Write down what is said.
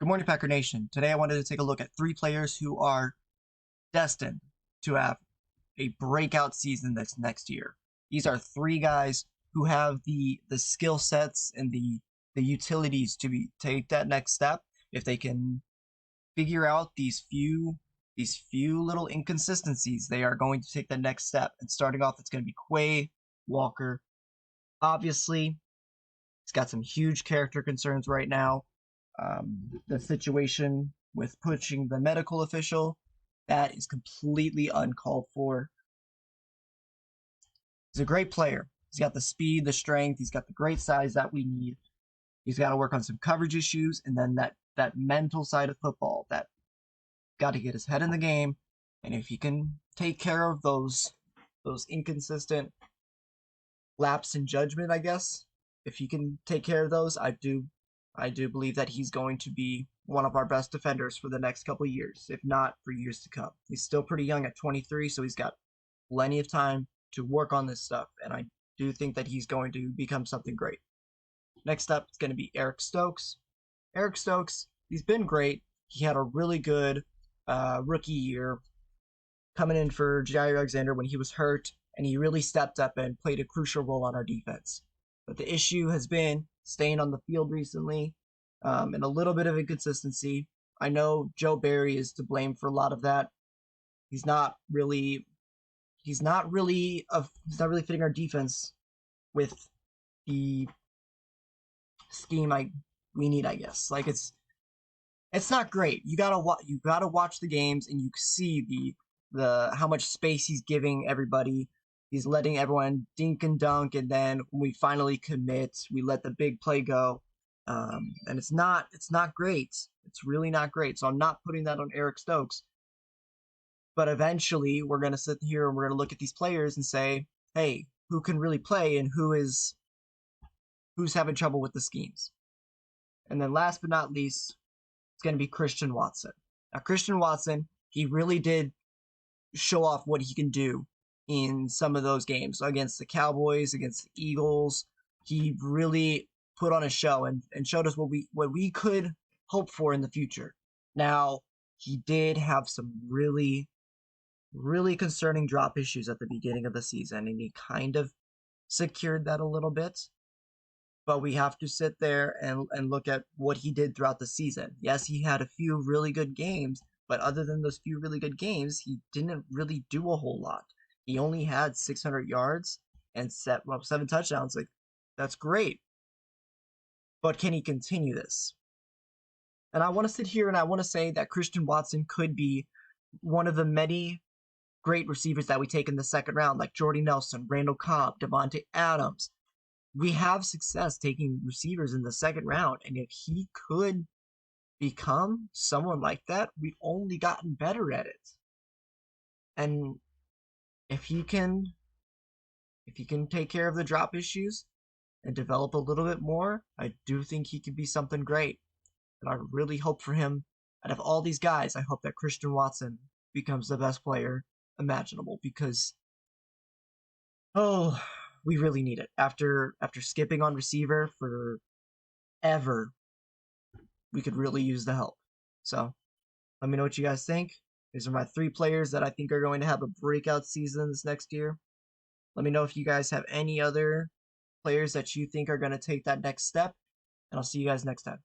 Good morning, Packer Nation. Today I wanted to take a look at three players who are destined to have a breakout season this next year. These are three guys who have the skill sets and the utilities to take that next step if they can figure out these few little inconsistencies. They are going to take the next step. And starting off, it's going to be Quay Walker. Obviously, he's got some huge character concerns right now. The situation with pushing the medical official, that is completely uncalled for. He's a great player. He's got the speed, the strength, he's got the great size that we need. He's got to work on some coverage issues, and then that mental side of football, that got to get his head in the game. And if he can take care of those inconsistent lapse in judgment, I guess, if he can take care of those, I do believe that he's going to be one of our best defenders for the next couple years, if not for years to come. He's still pretty young at 23, so he's got plenty of time to work on this stuff, and I do think that he's going to become something great. Next up, it's going to be Eric Stokes. Eric Stokes, he's been great. He had a really good rookie year coming in for Jair Alexander when he was hurt, and he really stepped up and played a crucial role on our defense. But the issue has been staying on the field recently, and a little bit of inconsistency. I know Joe Barry is to blame for a lot of that. He's not really fitting our defense with the scheme we need, I guess. Like it's not great. You gotta watch the games, and you see the how much space he's giving everybody. He's letting everyone dink and dunk, and then when we finally commit, we let the big play go. And it's not great. It's really not great. So I'm not putting that on Eric Stokes. But eventually, we're going to sit here and we're going to look at these players and say, hey, who can really play and who's having trouble with the schemes? And then last but not least, it's going to be Christian Watson. Now, Christian Watson, he really did show off what he can do in some of those games against the Cowboys, against the Eagles. He really put on a show and showed us what we could hope for in the future. Now, he did have some really, really concerning drop issues at the beginning of the season, and he kind of secured that a little bit. But we have to sit there and look at what he did throughout the season. Yes, he had a few really good games, but other than those few really good games, he didn't really do a whole lot. He only had 600 yards and 7 touchdowns. Like, that's great. But can he continue this? And I want to sit here and I want to say that Christian Watson could be one of the many great receivers that we take in the second round, like Jordy Nelson, Randall Cobb, Devontae Adams. We have success taking receivers in the second round, and if he could become someone like that, we've only gotten better at it. And if he can take care of the drop issues and develop a little bit more, I do think he could be something great. And I really hope for him. Out of all these guys, I hope that Christian Watson becomes the best player imaginable, because we really need it. After skipping on receiver forever, we could really use the help. So let me know what you guys think. These are my three players that I think are going to have a breakout season this next year. Let me know if you guys have any other players that you think are going to take that next step, and I'll see you guys next time.